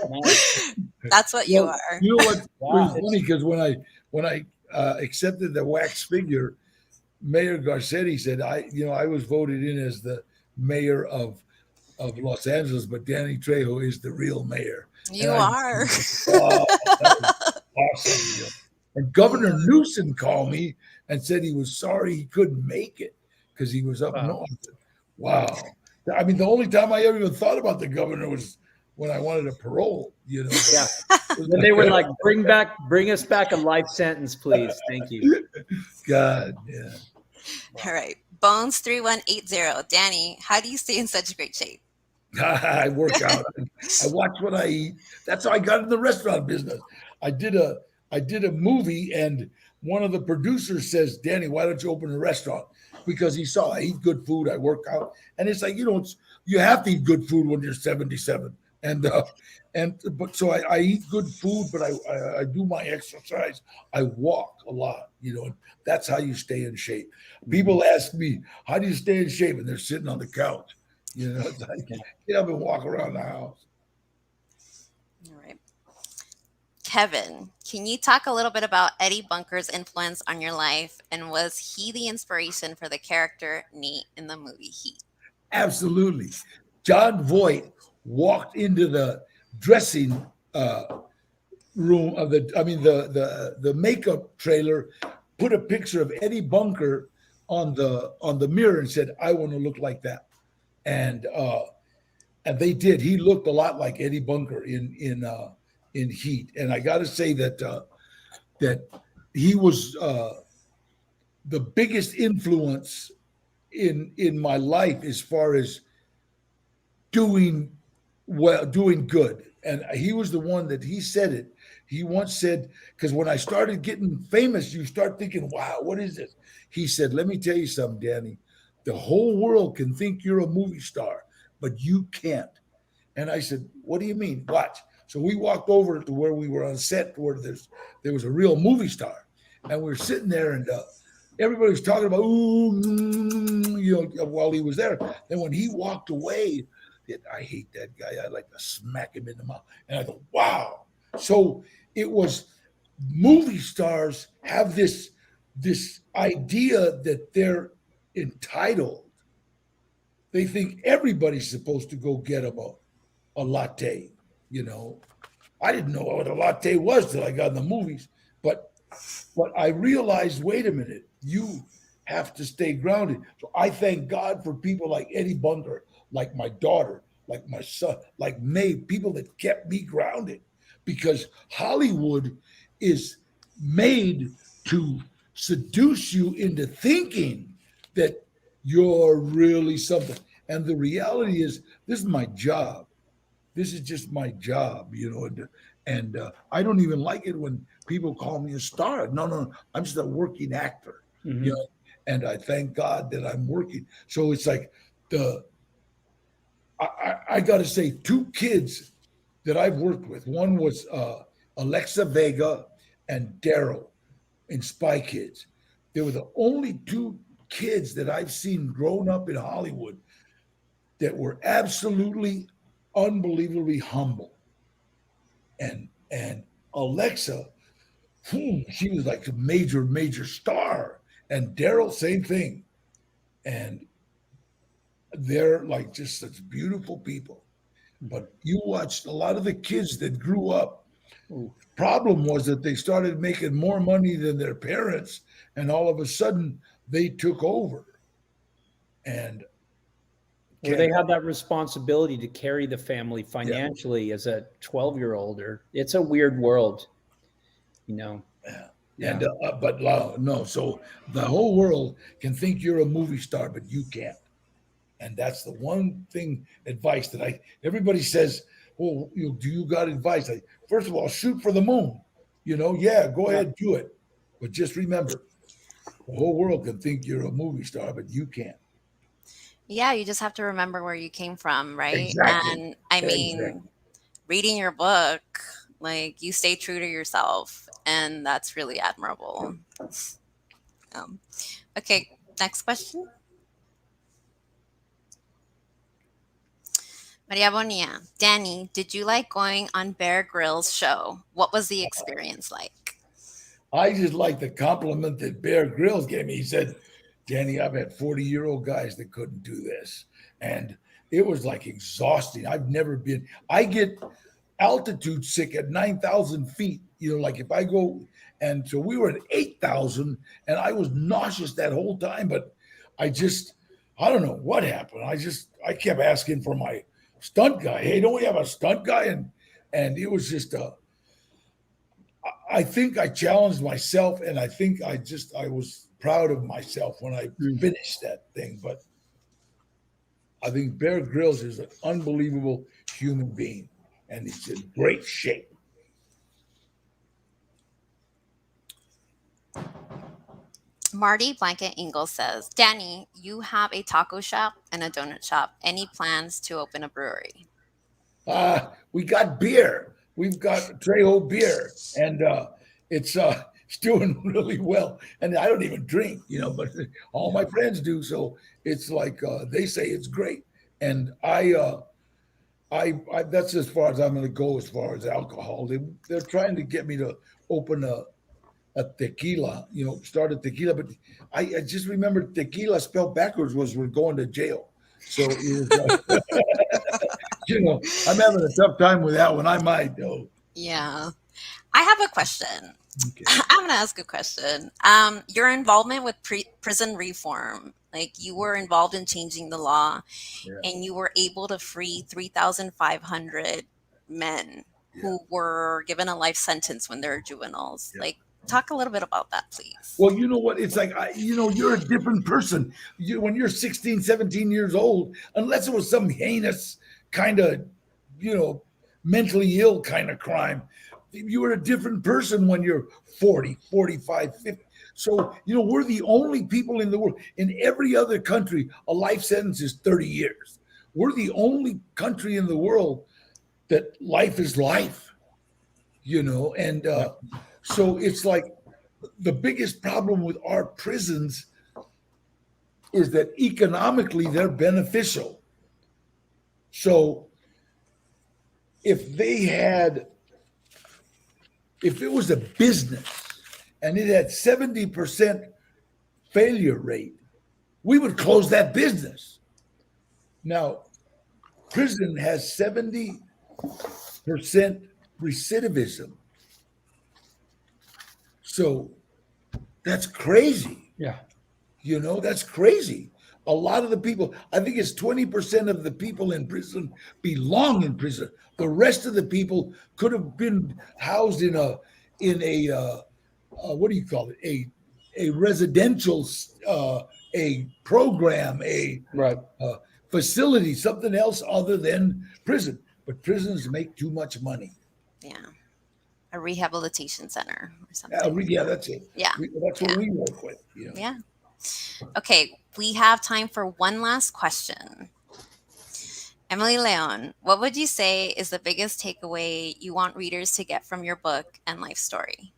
S2: Nice.
S1: That's what you
S3: Well,
S1: are.
S3: you know what? It was
S2: Wow.
S3: funny because when I accepted the wax figure, Mayor Garcetti said I was voted in as the mayor of Los Angeles, but Danny Trejo is the real mayor. And
S1: You
S3: I just
S1: are.
S3: wow, that was awesome. You know. And Governor Newsom called me and said he was sorry he couldn't make it because he was up
S2: Wow.
S3: north. Wow. I mean, the only time I ever even thought about the governor was when I wanted a parole, you know.
S2: Yeah. When they were like, bring us back a life sentence, please. Thank you.
S3: God, yeah.
S1: All right. Bones3180. Danny, how do you stay in such great shape?
S3: I work out. I watch what I eat. That's how I got in the restaurant business. I did a movie, and one of the producers says, "Danny, why don't you open a restaurant?" Because he saw I eat good food, I work out, and it's like you have to eat good food when you're 77, but so I eat good food, but I do my exercise. I walk a lot, and that's how you stay in shape. People ask me, "How do you stay in shape?" And they're sitting on the couch. It's like, get up and walk around the house.
S1: All right. Kevin, can you talk a little bit about Eddie Bunker's influence on your life? And was he the inspiration for the character Nate in the movie Heat?
S3: Absolutely. John Voight walked into the dressing room of the makeup trailer, put a picture of Eddie Bunker on the mirror and said, "I want to look like that." And they did. He looked a lot like Eddie Bunker in Heat, and I got to say that he was the biggest influence in my life as far as doing good. And he was the one that he said it. He once said, because when I started getting famous, you start thinking, "Wow, what is this?" He said, "Let me tell you something, Danny. The whole world can think you're a movie star, but you can't." And I said, "What do you mean? Watch." So we walked over to where we were on set, where there was a real movie star, and we were sitting there, and everybody was talking about, while he was there. Then when he walked away, I hate that guy. I'd like to smack him in the mouth. And I go, wow. So it was, movie stars have this idea that they're entitled. They think everybody's supposed to go get them a latte. I didn't know what a latte was till I got in the movies. But I realized, wait a minute, you have to stay grounded. So I thank God for people like Eddie Bunker, like my daughter, like my son, like Maeve, people that kept me grounded, because Hollywood is made to seduce you into thinking that you're really something. And the reality is, this is my job. This is just my job, and I don't even like it when people call me a star. No, I'm just a working actor,
S2: Mhm.
S3: And I thank God that I'm working. So it's like I got to say, two kids that I've worked with. One was Alexa Vega and Daryl in Spy Kids. They were the only two kids that I've seen grown up in Hollywood that were absolutely unbelievably humble. And Alexa, she was like a major star. And Daryl, same thing. And they're like just such beautiful people. But you watched a lot of the kids that grew up. Problem was that they started making more money than their parents, and all of a sudden they took over. And
S2: Or they have that responsibility to carry the family financially as a 12-year-old. Or it's a weird world,
S3: Yeah. And but no, so the whole world can think you're a movie star, but you can't. And that's the one thing, advice that everybody says, "Well, do you got advice?" First of all, shoot for the moon. Go ahead, do it. But just remember, the whole world can think you're a movie star, but you can't.
S1: Yeah, you just have to remember where you came from, right?
S3: Exactly.
S1: And I mean,
S3: Exactly.
S1: reading your book, like you stay true to yourself, and that's really admirable. Um, okay, next question. Maria Bonilla, Danny, did you like going on Bear Grylls' show? What was the experience like?
S3: I just like the compliment that Bear Grylls gave me. He said, Danny, I've had 40-year-old guys that couldn't do this. And it was like exhausting. I get altitude sick at 9,000 feet. Like if I go, and so we were at 8,000 and I was nauseous that whole time. But I just, I don't know what happened. I kept asking for my stunt guy. Hey, don't we have a stunt guy? And it was just I think I challenged myself, and I think I was proud of myself when I finished that thing. But I think Bear Grylls is an unbelievable human being, and he's in great shape.
S1: Marty Blanket Ingalls says, Danny, you have a taco shop and a donut shop. Any plans to open a brewery?
S3: We got beer. We've got Trejo beer, and it's doing really well. And I don't even drink, but all my friends do. So it's like they say it's great, and I that's as far as I'm going to go as far as alcohol. They're trying to get me to open a tequila, start a tequila, but I just remember tequila spelled backwards was we're going to jail. So it was, I'm having a tough time with that one. I might though.
S1: Yeah. I have a question.
S3: Okay.
S1: I'm going to ask a question. Your involvement with prison reform, like you were involved in changing the law
S3: Yeah.
S1: and you were able to free 3,500 men who were given a life sentence when they were juveniles.
S3: Yeah.
S1: Like, talk a little bit about that, please.
S3: Well, you know what? It's like, you're a different person. When you're 16, 17 years old, unless it was some heinous kind of, mentally ill kind of crime, you were a different person when you're 40, 45, 50. So, we're the only people in the world. In every other country, a life sentence is 30 years. We're the only country in the world that life is life, and so it's like the biggest problem with our prisons is that economically they're beneficial. So if it was a business and it had 70% failure rate, we would close that business. Now, prison has 70% recidivism. So that's crazy.
S2: Yeah.
S3: That's crazy. A lot of the people, I think it's 20% of the people in prison belong in prison. The rest of the people could have been housed in a what do you call it? A residential, a program, a
S2: Right.
S3: facility, something else other than prison. But prisons make too much money.
S1: Yeah. A rehabilitation center or something.
S3: Yeah, that's it.
S1: Yeah.
S3: That's what we work with.
S1: Yeah. Okay, we have time for one last question. Emily Leon, what would you say is the biggest takeaway you want readers to get from your book and life story?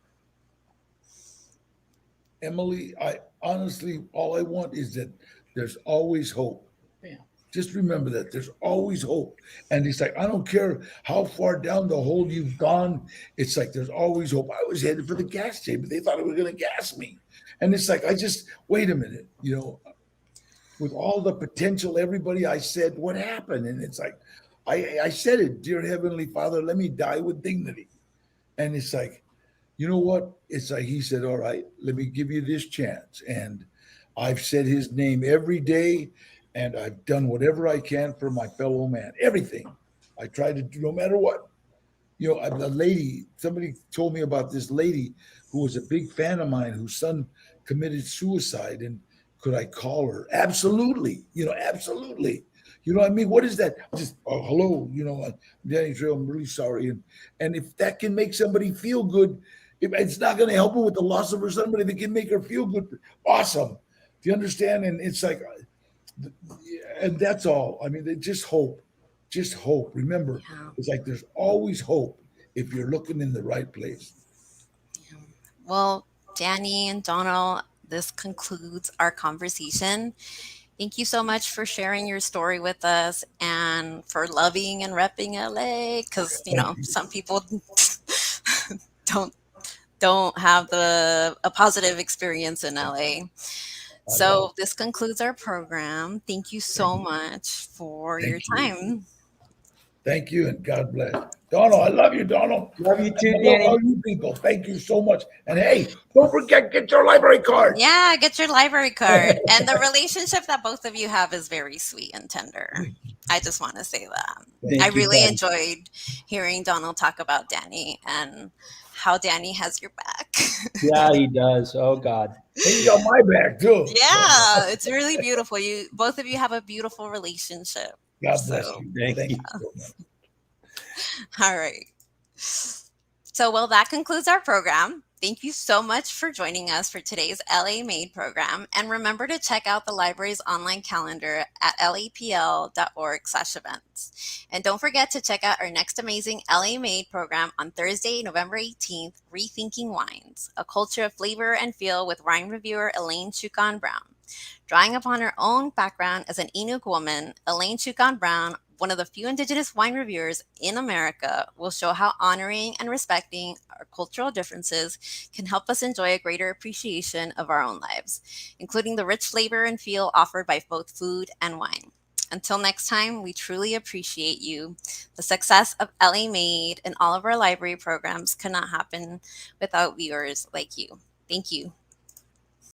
S3: Emily, I honestly, all I want is that there's always hope.
S2: Yeah.
S3: Just remember that there's always hope. And it's like, I don't care how far down the hole you've gone. It's like, there's always hope. I was headed for the gas chamber. They thought it was going to gas me. And it's like, wait a minute, with all the potential, everybody I said, what happened? And it's like, I said it, dear Heavenly Father, let me die with dignity. And it's like, you know what? It's like he said, all right, let me give you this chance. And I've said his name every day, and I've done whatever I can for my fellow man. Everything I try to do, no matter what. A lady, somebody told me about this lady who was a big fan of mine whose son committed suicide. And could I call her? Absolutely. Absolutely. You know what I mean? What is that? Just, hello, Danny Trejo, I'm really sorry. And if that can make somebody feel good, if it's not going to help her with the loss of her son, but if it can make her feel good, awesome. Do you understand? And it's like, and that's all. I mean, just hope. Just hope. Remember, it's like there's always hope if you're looking in the right place.
S1: Well, Danny and Donald, this concludes our conversation. Thank you so much for sharing your story with us and for loving and repping LA, because some people don't have a positive experience in LA. So this concludes our program. Thank you so much for your
S3: Thank you.
S1: time.
S3: Thank you, and God bless. Donald, I love you, Donald.
S2: Love you too,
S3: I love
S2: Danny.
S3: all you people. Thank you so much. And hey, don't forget, get your library card.
S1: Yeah, get your library card. And the relationship that both of you have is very sweet and tender. I just want to say that.
S2: Thank
S1: I
S2: you,
S1: really
S2: buddy.
S1: enjoyed hearing Donald talk about Danny and how Danny has your back.
S2: Yeah, he does. Oh God.
S3: He's got my back too.
S1: Yeah, it's really beautiful. You both of you have a beautiful relationship.
S3: God bless
S1: So,
S3: you.
S2: Thank you.
S3: so much.
S1: all right. So, well, that concludes our program. Thank you so much for joining us for today's LA Made program. And remember to check out the library's online calendar at lapl.org/events. And don't forget to check out our next amazing LA Made program on Thursday, November 18th, Rethinking Wines, a culture of flavor and feel with wine reviewer Elaine Chukan Brown. Drawing upon her own background as an Inuk woman, Elaine Chukan Brown, one of the few Indigenous wine reviewers in America, will show how honoring and respecting our cultural differences can help us enjoy a greater appreciation of our own lives, including the rich flavor and feel offered by both food and wine. Until next time, we truly appreciate you. The success of LA Made and all of our library programs could not happen without viewers like you. Thank you.